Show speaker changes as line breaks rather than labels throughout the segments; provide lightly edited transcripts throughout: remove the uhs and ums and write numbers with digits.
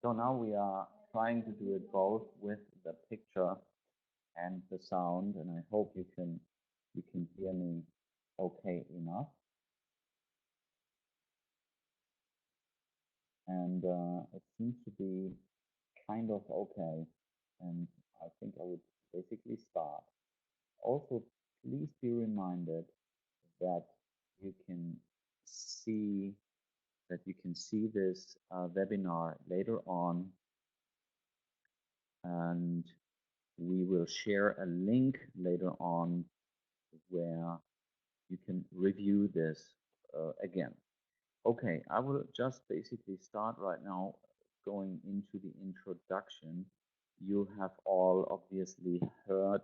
So now we are trying to do it both with the picture and the sound, and I hope you can hear me okay enough. And it seems to be kind of okay, and I think I would basically start. Also, please be reminded that you can see this webinar later on, and we will share a link later on where you can review this again. Okay, I will just basically start right now going into the introduction. You have all obviously heard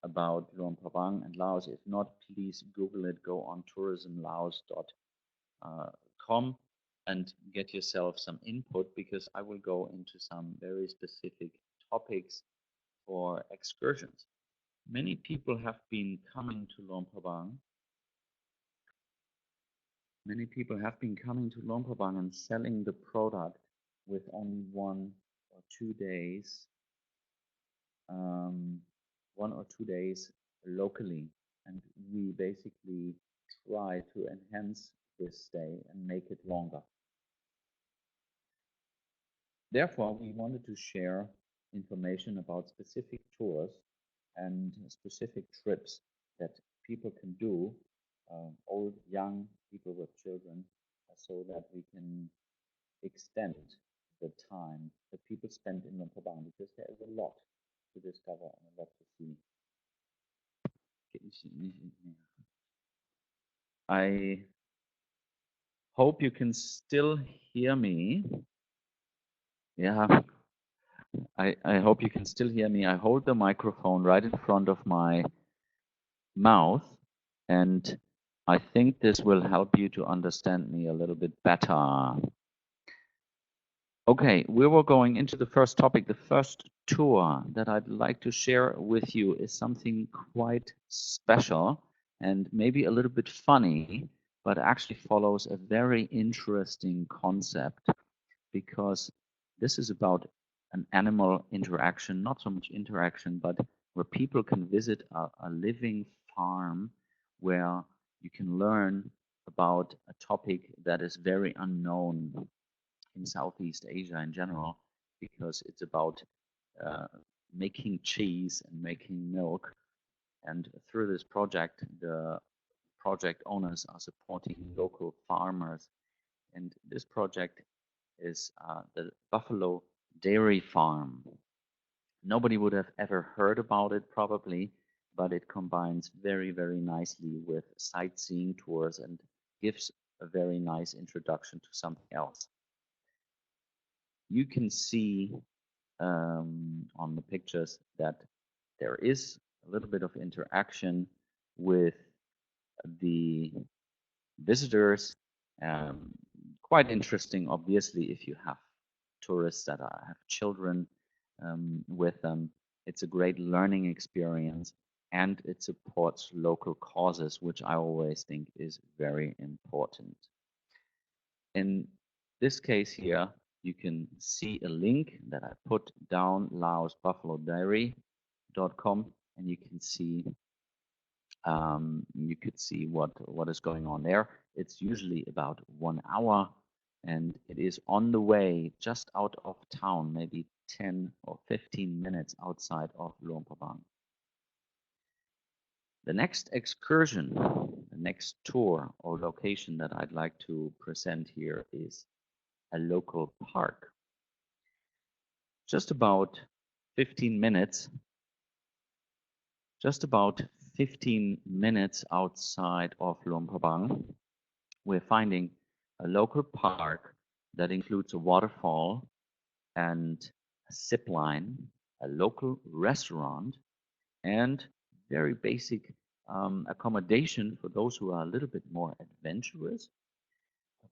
about Luang Prabang and Laos. If not, please Google it, go on tourismlaos.com and get yourself some input, because I will go into some very specific topics for excursions. Many people have been coming to Luang Prabang. Many people have been coming to Luang Prabang and selling the product with only 1 or 2 days, 1 or 2 days locally, and we basically try to enhance this stay and make it longer. Therefore, we wanted to share information about specific tours and specific trips that people can do, old, young, people with children, so that we can extend the time that people spend in Luang Prabang, because there is a lot to discover and a lot to see. I hope you can still hear me. Yeah, I hope you can still hear me. I hold the microphone right in front of my mouth, and I think this will help you to understand me a little bit better. Okay, we were going into the first topic. The first tour that I'd like to share with you is something quite special and maybe a little bit funny, but actually follows a very interesting concept, because this is about an animal interaction, not so much interaction, but where people can visit a living farm where you can learn about a topic that is very unknown in Southeast Asia in general, because it's about uh, making cheese and making milk. And through this project, the project owners are supporting local farmers. And this project is the Buffalo Dairy Farm. Nobody would have ever heard about it probably, but it combines very, very nicely with sightseeing tours and gives a very nice introduction to something else. You can see on the pictures that there is a little bit of interaction with the visitors. Quite interesting, obviously, if you have tourists that have children with them. It's a great learning experience, and it supports local causes, which I always think is very important. In this case here, you can see a link that I put down, laosbuffalodairy.com, and you can see what is going on there. It's usually about 1 hour, and it is on the way just out of town, maybe 10 or 15 minutes outside of Luang Prabang. The next excursion, the next tour or location that I'd like to present here is a local park. Just about 15 minutes outside of Luang Prabang, we're finding a local park that includes a waterfall and a zip line, a local restaurant, and very basic accommodation for those who are a little bit more adventurous.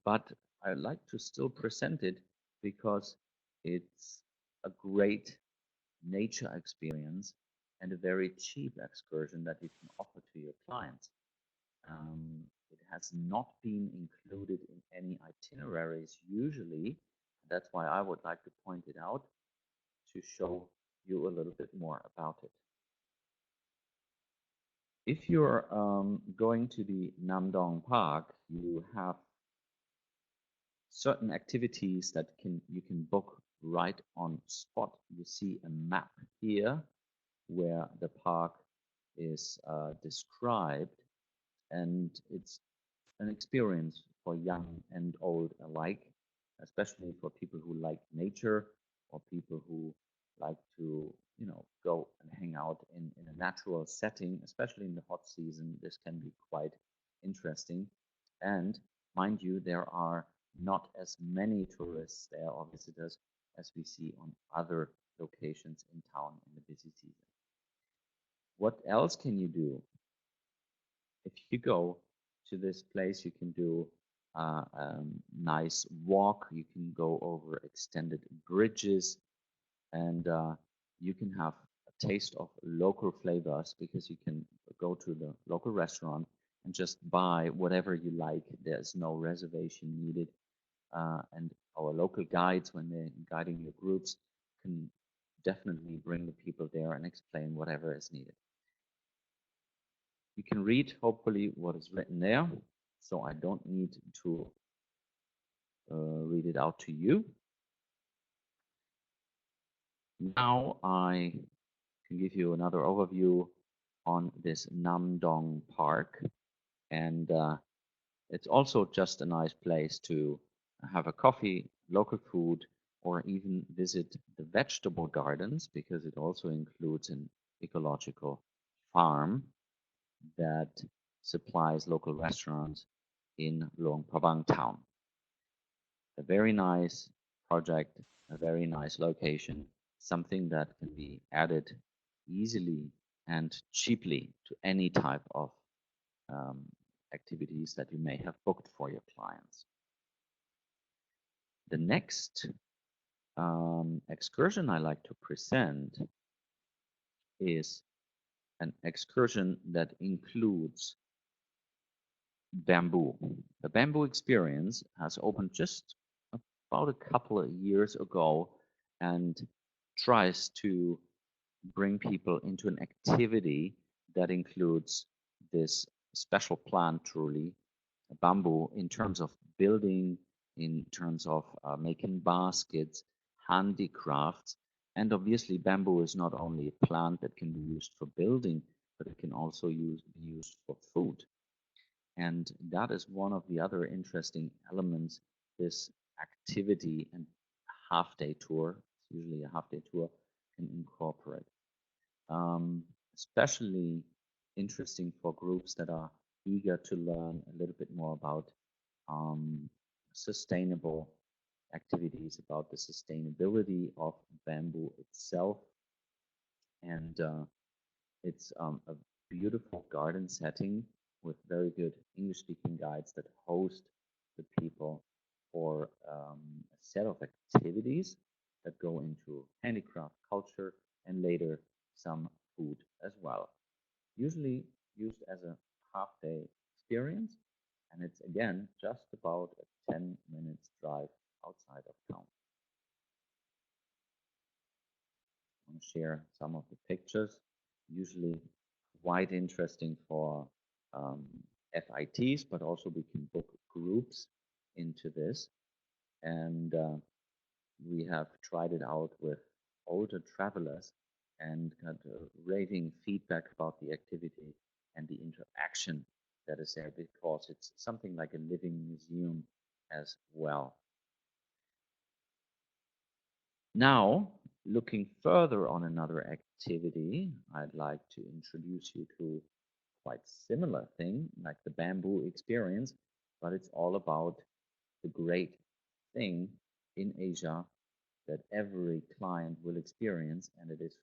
But I like to still present it because it's a great nature experience and a very cheap excursion that you can offer to your clients. It has not been included in any itineraries usually, and that's why I would like to point it out to show you a little bit more about it. If you're going to the Nam Dong Park, you have certain activities that you can book right on spot. You see a map here where the park is described, and it's an experience for young and old alike, especially for people who like nature or people who like to, go and hang out in a natural setting, especially in the hot season. This can be quite interesting. And mind you, there are not as many tourists there or visitors as we see on other locations in town in the busy season. What else can you do? If you go to this place, you can do a nice walk. You can go over extended bridges, and you can have a taste of local flavors because you can go to the local restaurant and just buy whatever you like. There's no reservation needed. And our local guides, when they're guiding your groups, can definitely bring the people there and explain whatever is needed. You can read, hopefully, what is written there, so I don't need to read it out to you. Now I can give you another overview on this Nam Dong Park, and it's also just a nice place to have a coffee, local food, or even visit the vegetable gardens, because it also includes an ecological farm that supplies local restaurants in Luang Prabang town. A very nice project, a very nice location, something that can be added easily and cheaply to any type of activities that you may have booked for your clients. The next excursion I like to present is an excursion that includes bamboo. The bamboo experience has opened just about a couple of years ago and tries to bring people into an activity that includes this special plant, truly, bamboo, in terms of building, in terms of making baskets, handicrafts, and obviously bamboo is not only a plant that can be used for building, but it can also be used for food. And that is one of the other interesting elements this activity and half-day tour, it's usually a half-day tour, can incorporate. Especially interesting for groups that are eager to learn a little bit more about sustainable activities, about the sustainability of bamboo itself. And it's a beautiful garden setting with very good English-speaking guides that host the people for a set of activities that go into handicraft culture and later some food as well. Usually used as a half-day experience, and it's again just about a 10 minutes drive outside of town. I want to share some of the pictures, usually quite interesting for FITs, but also we can book groups into this. And we have tried it out with older travelers and got raving feedback about the activity and the interaction that is there, because it's something like a living museum as well. Now, looking further on another activity, I'd like to introduce you to quite similar thing, like the bamboo experience, but it's all about the great thing in Asia that every client will experience, and it is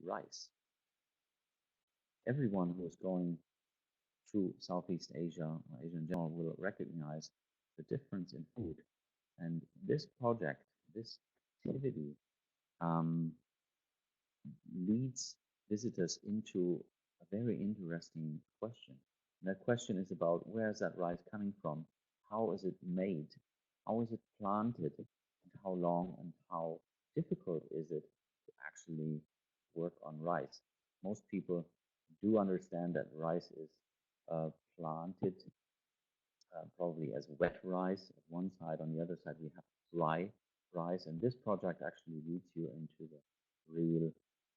rice. Everyone who is going through Southeast Asia or Asia in general will recognize the difference in food. And this project, this activity, leads visitors into a very interesting question. And that question is about, where is that rice coming from? How is it made? How is it planted? And how long and how difficult is it to actually work on rice. Most people do understand that rice is planted probably as wet rice at one side. On the other side, we have dry rice. And this project actually leads you into the real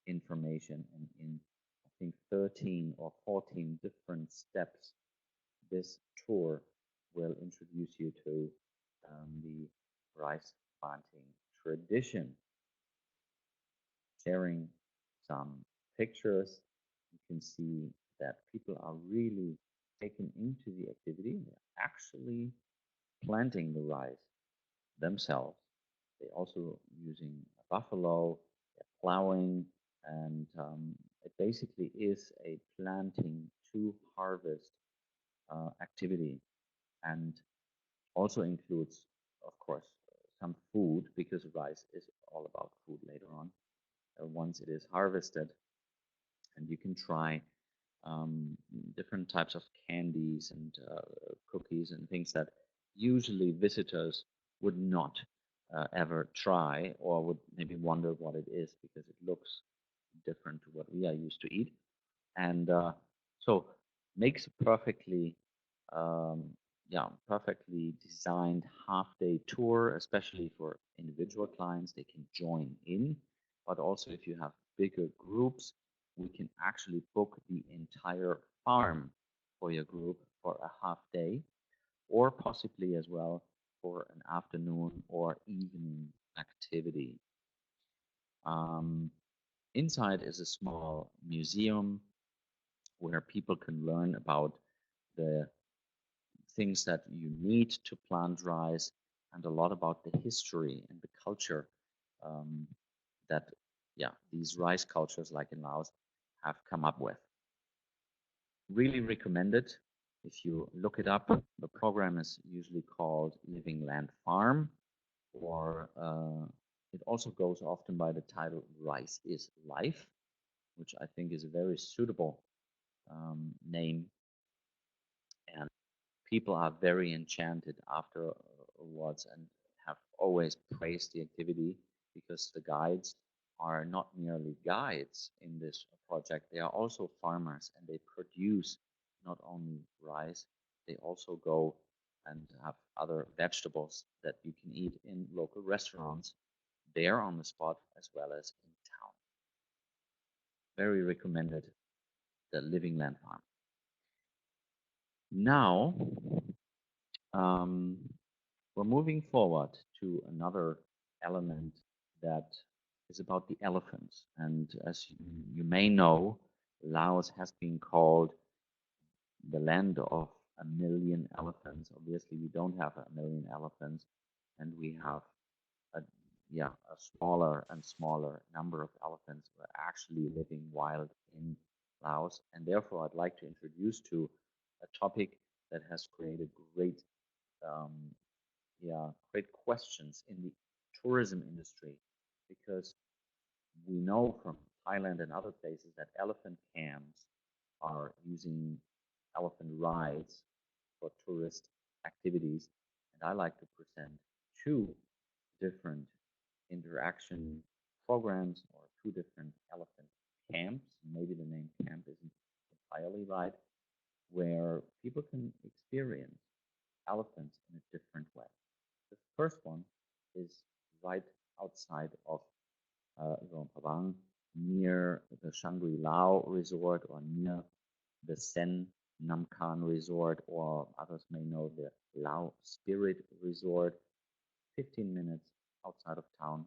information. And in, I think, 13 or 14 different steps, this tour will introduce you to the rice planting tradition, sharing some pictures. You can see that people are really taken into the activity. They're actually planting the rice themselves. They also using a buffalo, they're plowing, and it basically is a planting to harvest activity, and also includes, of course, some food, because rice is all about food later on. Once it is harvested, and you can try um, different types of candies and cookies and things that usually visitors would not ever try, or would maybe wonder what it is because it looks different to what we are used to eat. And so makes a perfectly um, perfectly designed half-day tour, especially for individual clients. They can join in, but also if you have bigger groups, we can actually book the entire farm for your group for a half day, or possibly as well for an afternoon or evening activity. Um, Inside is a small museum where people can learn about the things that you need to plant rice, and a lot about the history and the culture um, that these rice cultures like in Laos have come up with. Really recommend it. If you look it up, the program is usually called Living Land Farm, or it also goes often by the title Rice is Life, which I think is a very suitable name, and people are very enchanted afterwards and have always praised the activity, because the guides are not merely guides in this project, they are also farmers, and they produce not only rice, they also go and have other vegetables that you can eat in local restaurants there on the spot as well as in town. Very recommended, the Living Land Farm. Now, we're moving forward to another element that is about the elephants. And as you may know, Laos has been called the land of a million elephants. Obviously, we don't have a million elephants, and we have a a smaller and smaller number of elephants who are actually living wild in Laos. And therefore, I'd like to introduce to a topic that has created um, great questions in the tourism industry, because we know from Thailand and other places that elephant camps are using elephant rides for tourist activities. And I like to present two different interaction programs, or two different elephant camps. Maybe the name camp isn't entirely right, where people can experience elephants in a different way. The first one is right outside of Luang Prabang, near the Shangri-La resort, or near the Sen Namkan resort, or others may know the Lao Spirit Resort, 15 minutes outside of town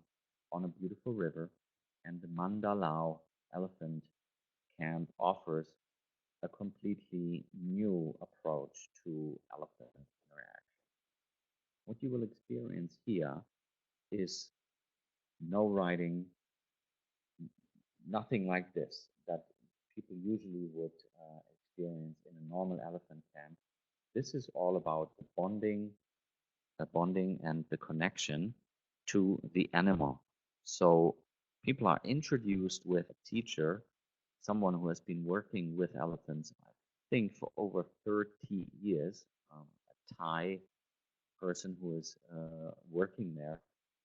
on a beautiful river. And the Mandalao Elephant Camp offers a completely new approach to elephant interaction. What you will experience here is no riding, nothing like this that people usually would experience in a normal elephant camp. This is all about the bonding and the connection to the animal. So people are introduced with a teacher, someone who has been working with elephants, I think, for over 30 years, a Thai person who is working there.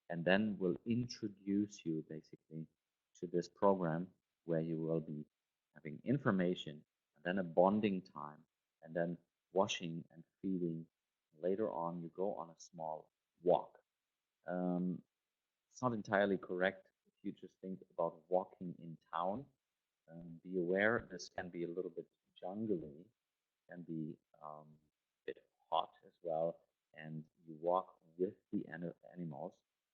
and then we'll introduce you basically to this program where you will be having information and then a bonding time and then washing and feeding. Later on, you go on a small walk. Um, it's not entirely correct if you just think about walking in town. Be aware this can be a little bit jungly, can be a bit hot as well, and you walk with the animals,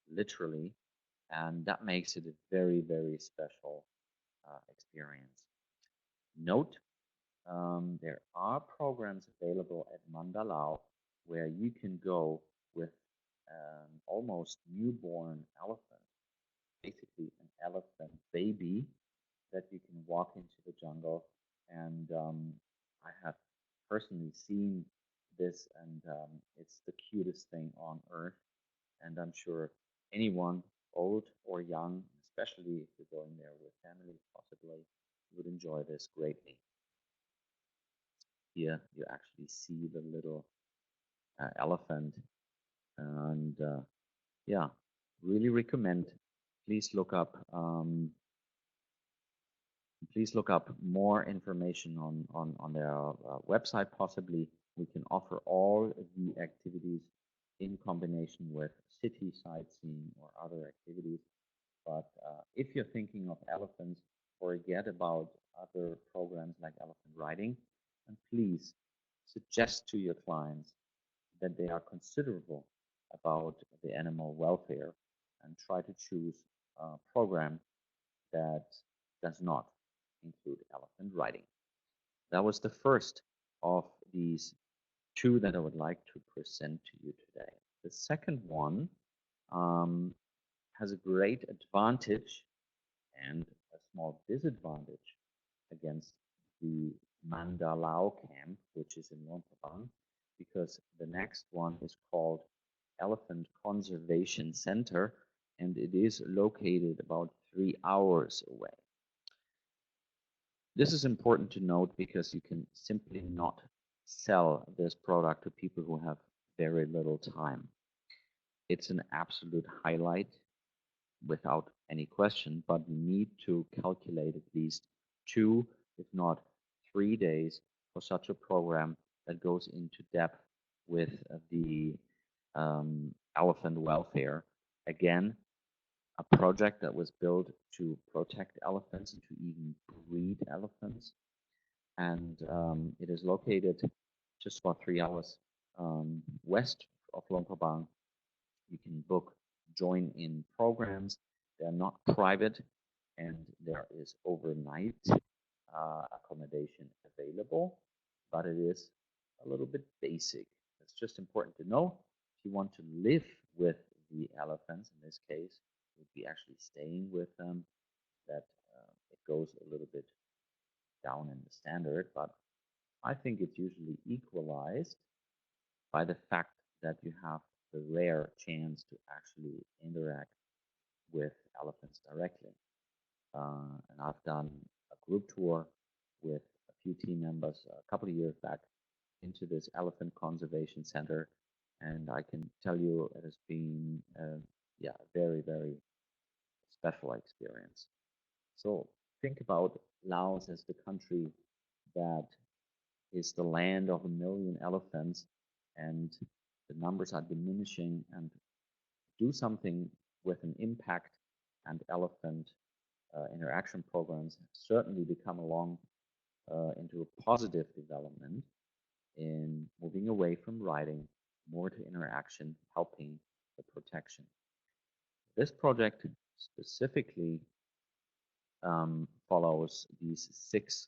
literally, and that makes it a very, very special experience. Note, there are programs available at Mandalao where you can go with almost newborn elephant, basically an elephant baby that you can walk into the jungle. And I have personally seen this, and it's the cutest thing on earth. And I'm sure anyone, old or young, especially if you're going there with family, possibly, would enjoy this greatly. Here you actually see the little elephant, and yeah, really recommend. Please look up. Please look up more information on their website. Possibly we can offer all the activities in combination with city sightseeing or other activities. But if you're thinking of elephants, forget about other programs like elephant riding, and please suggest to your clients that they are considerable about the animal welfare and try to choose a program that does not include elephant riding. That was the first of these two that I would like to present to you today. The second one has a great advantage and a small disadvantage against the Mandalao camp, which is in Luang Prabang, because the next one is called Elephant Conservation Center, and it is located about 3 hours away. This is important to note because you can simply not sell this product to people who have very little time. It's an absolute highlight without any question, but you need to calculate at least 2, if not 3 days for such a program that goes into depth with the elephant welfare. Again, a project that was built to protect elephants and to even breed elephants. And it is located just about 3 hours west of Luang Prabang. You can book join-in programs. They're not private, and there is overnight accommodation available, but it is a little bit basic. It's just important to know if you want to live with the elephants, in this case, would be actually staying with them, that it goes a little bit down in the standard, but I think it's usually equalized by the fact that you have the rare chance to actually interact with elephants directly. And I've done a group tour with a few team members a couple of years back into this elephant conservation center, and I can tell you it has been yeah, a very, very special experience. So think about Laos as the country that is the land of 1 million elephants, and the numbers are diminishing, and do something with an impact, and elephant interaction programs certainly become along into a positive development in moving away from riding, more to interaction, helping the protection. This project specifically follows these 6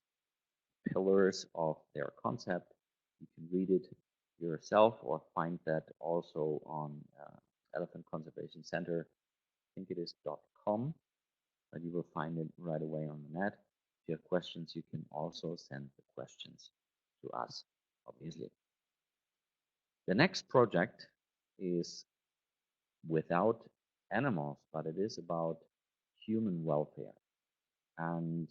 pillars of their concept. You can read it yourself or find that also on Elephant Conservation Center. I think it is .com, but you will find it right away on the net. If you have questions, you can also send the questions to us, obviously. The next project is without animals, but it is about human welfare. And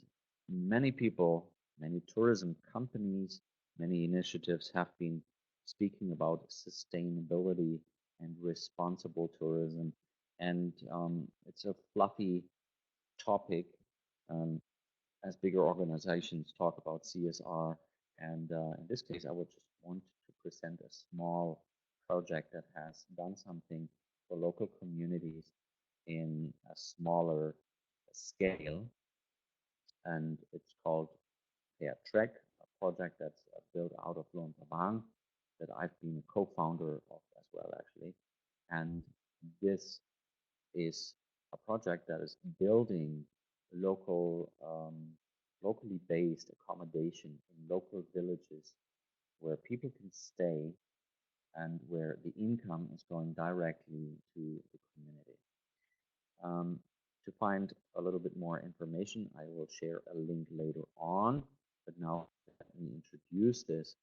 many people, many tourism companies, many initiatives have been speaking about sustainability and responsible tourism. and it's a fluffy topic. Um, as bigger organizations talk about CSR, and in this case, I would just want to present a small project that has done something for local communities in a smaller scale, and it's called Fair Trek, a project that's built out of Luang Prabang that I've been a co-founder of as well, actually. And this is a project that is building locally based accommodation in local villages where people can stay and where the income is going directly to the community. Um, to find a little bit more information, I will share a link later on. But now let me introduce this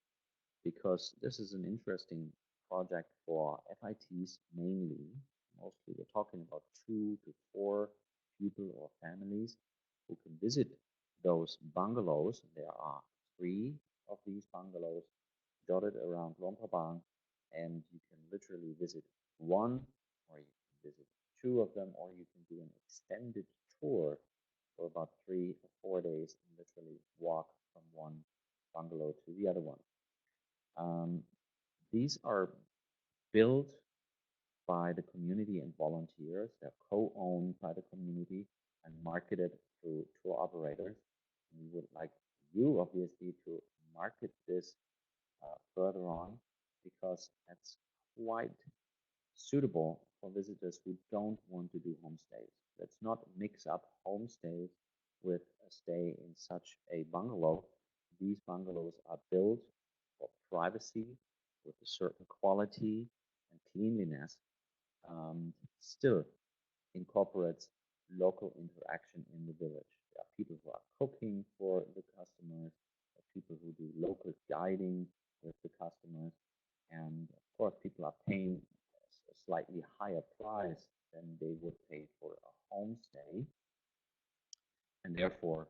because this is an interesting project for FITs mainly. Mostly we're talking about 2 to 4 people or families who can visit those bungalows. There are 3 of these bungalows dotted around Luang Prabang, and you can literally visit one, or you can visit 2 of them, or you can do an extended tour for about 3 or 4 days and literally walk from one bungalow to the other one. Um, these are built by the community and volunteers. They're co-owned by the community and marketed through tour operators. We would like you, obviously, to market this further on because that's quite suitable for visitors who don't want to do homestays. Let's not mix up homestays with a stay in such a bungalow. These bungalows are built for privacy with a certain quality and cleanliness, still incorporates local interaction in the village. There are people who are cooking for the customers, there are people who do local guiding with the customers, and of course, people are paying a slightly higher price than they would pay for a homestay, and therefore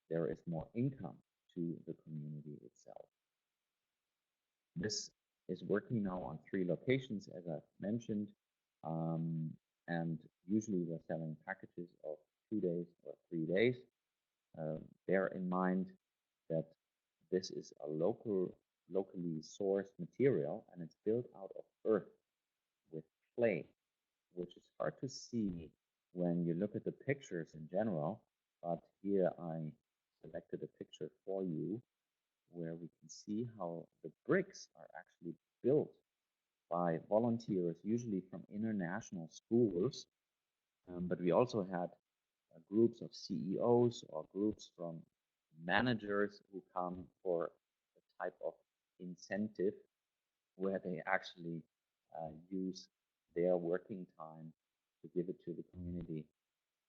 there is more income to the community itself. This is working now on 3 locations, as I've mentioned, and usually we're selling packages of 2 days or 3 days. Bear in mind that this is a locally sourced material, and it's built out of earth with clay, which is hard to see when you look at the pictures in general. But here I selected a picture for you where we can see how the bricks are actually built by volunteers, usually from international schools. But we also had groups of CEOs or groups from managers who come for a type of incentive where they actually use their working time to give it to the community.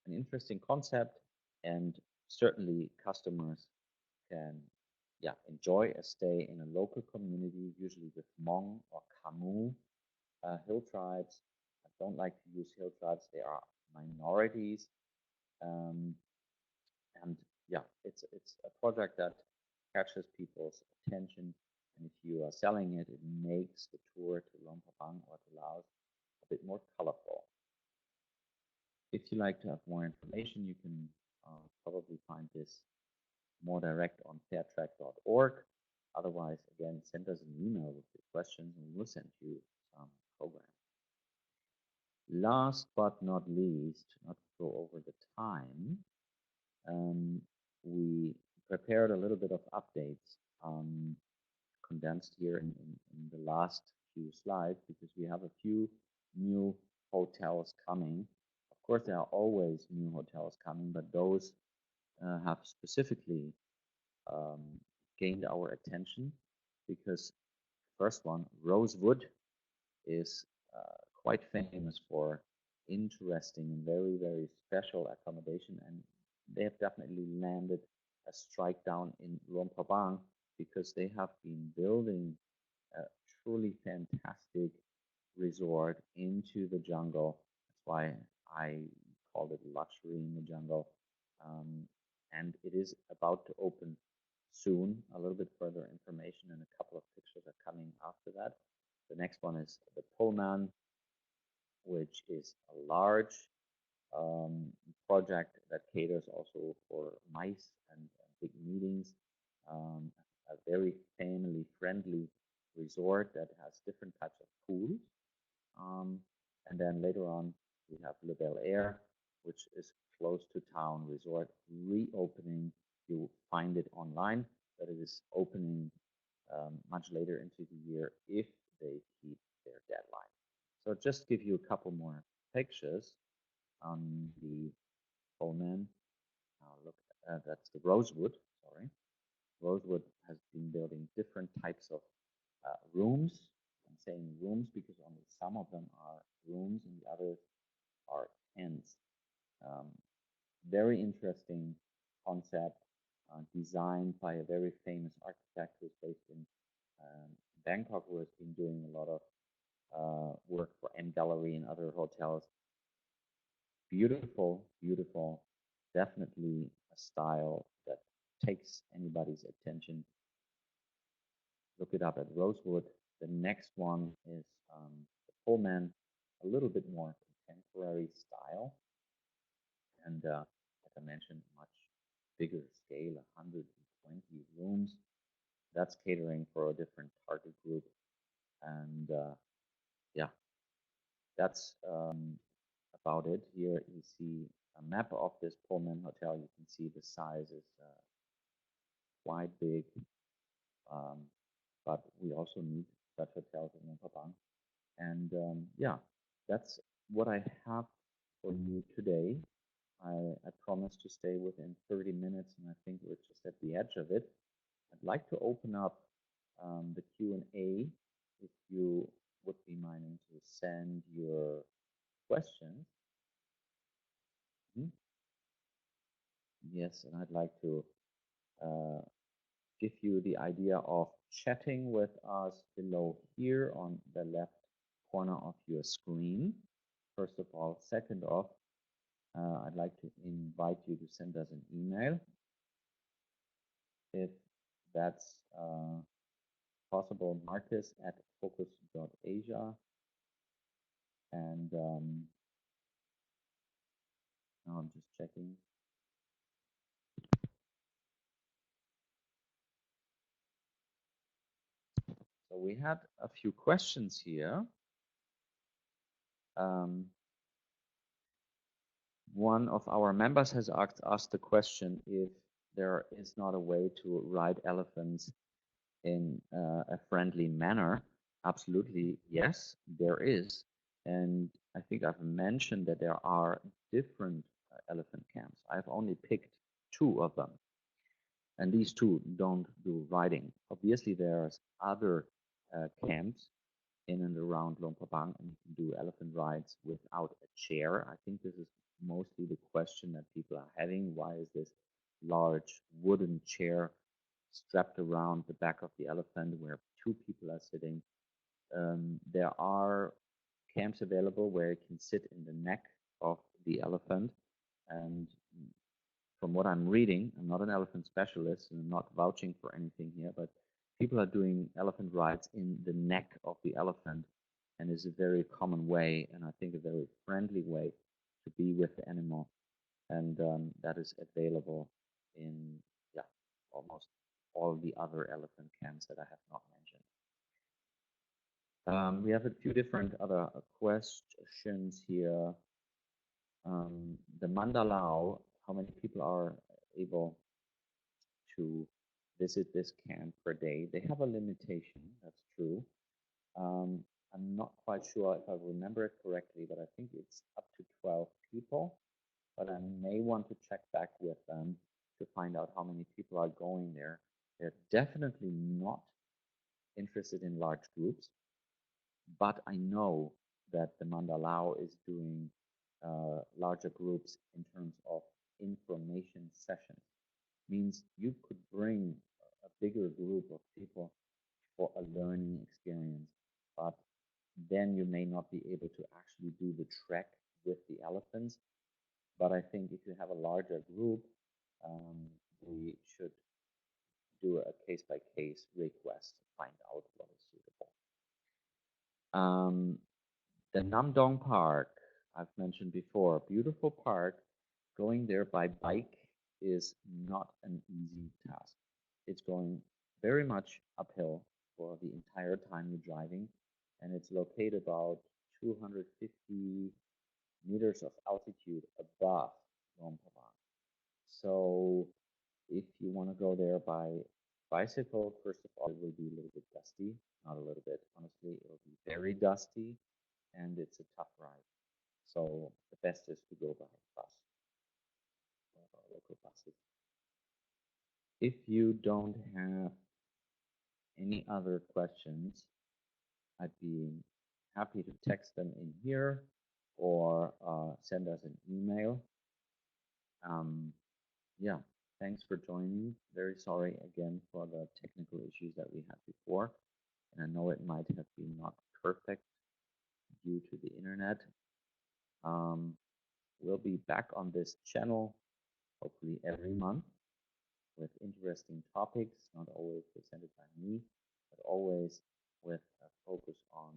An interesting concept, and certainly customers can enjoy a stay in a local community, usually with Hmong or Kamu hill tribes. I don't like to use hill tribes, they are minorities. Um, and it's a project that catches people's attention. And if you are selling it, it makes the tour to Luang Prabang or to Laos a bit more colorful. If you like to have more information, you can probably find this more direct on fairtrack.org. Otherwise, again, send us an email with your questions and we'll send you some programs. Last but not least, not to go over the time, we prepared a little bit of updates condensed here in the last few slides because we have a few new hotels coming. Of course, there are always new hotels coming, but those have specifically gained our attention because first one, Rosewood, is quite famous for interesting and very, very special accommodation, and they have definitely landed a strike down in Luang Prabang because they have been building a truly fantastic resort into the jungle. That's why I called it luxury in the jungle. And it is about to open soon. A little bit further information and a couple of pictures are coming after that. The next one is the Pullman. which is a large project that caters also for mice and big meetings. A very family-friendly resort that has different types of pools. And then later on, we have Le Bel Air, which is close to town resort reopening. You find it online, but it is opening much later into the year if they keep their deadline. So just give you a couple more pictures on the Pullman. Now look, that's the Rosewood. Sorry, Rosewood has been building different types of rooms. I'm saying rooms because only some of them are rooms and the others are tents. Um, very interesting concept, designed by a very famous architect who's based in Bangkok, who has been doing a lot of work for M Gallery and other hotels. Beautiful, beautiful, definitely a style that takes anybody's attention. Look it up at Rosewood. The next one is the Pullman, a little bit more contemporary style. And like I mentioned, much bigger scale, 120 rooms. That's catering for a different target group. And yeah, that's about it. Here you see a map of this Pullman hotel. You can see the size is quite big, but we also need such hotels in Luang Prabang. And yeah, that's what I have for you today. I promised to stay within 30 minutes, and I think we're just at the edge of it. I'd like to open up the Q&A if you would be minding to send your questions. Yes, and I'd like to give you the idea of chatting with us below here on the left corner of your screen. First of all, second off, I'd like to invite you to send us an email if that's possible. Markus at focus.asia. And now I'm just checking. So we had a few questions here. One of our members has asked us the question if there is not a way to ride elephants in a friendly manner. Absolutely, yes, there is. And I think I've mentioned that there are different elephant camps. I've only picked two of them. And these two don't do riding. Obviously, there's other camps in and around Luang Prabang, and you can do elephant rides without a chair. I think this is mostly the question that people are having. Why is this large wooden chair strapped around the back of the elephant where two people are sitting? There are camps available where you can sit in the neck of the elephant. And from what I'm reading, I'm not an elephant specialist and I'm not vouching for anything here, but people are doing elephant rides in the neck of the elephant, and is a very common way, and I think a very friendly way to be with the animal. And that is available in, yeah, almost all the other elephant camps that I have not mentioned. We have a few different other questions here. The Mandalao, how many people are able to visit this camp per day? They have a limitation, that's true. I'm not quite sure if I remember it correctly, but I think it's up to 12 people. But I may want to check back with them to find out how many people are going there. They're definitely not interested in large groups, but I know that the Mandalao is doing larger groups in terms of information sessions. Means you could bring a bigger group of people for a learning experience, but then you may not be able to actually do the trek with the elephants. But I think if you have a larger group, we should do a case-by-case request to find out what is suitable. The Namdong Park, I've mentioned before, beautiful park. Going there by bike is not an easy task. It's going very much uphill for the entire time you're driving, and it's located about 250 meters of altitude above Luang Prabang. So if you want to go there by bicycle, first of all, it will be a little bit dusty. Not a little bit, honestly, it will be very dusty, and it's a tough ride. So the best is to go by bus, local buses. If you don't have any other questions, I'd be happy to text them in here or send us an email. Yeah, thanks for joining. Very sorry again for the technical issues that we had before. And I know it might have been not perfect due to the internet. We'll be back on this channel hopefully every month with interesting topics, not always presented by me, but always with a focus on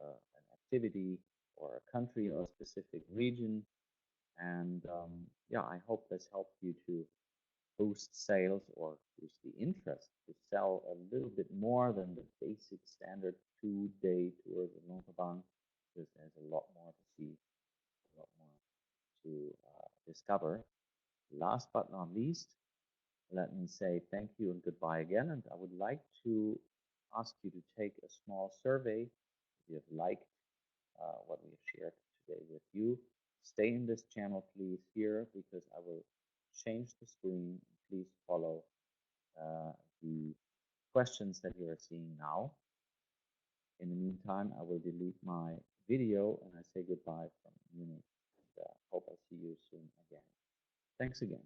an activity or a country or a specific region. And yeah, I hope this helped you to boost sales or boost the interest to sell a little bit more than the basic standard 2-day tours in Luang Prabang, because there's a lot more to see, a lot more to discover. Last but not least, let me say thank you and goodbye again. And I would like to ask you to take a small survey if you have liked what we have shared today with you. Stay in this channel, please, here, because I will change the screen. Please follow the questions that you are seeing now. In the meantime, I will delete my video and I say goodbye from Munich. And hope I see you soon again. Thanks again.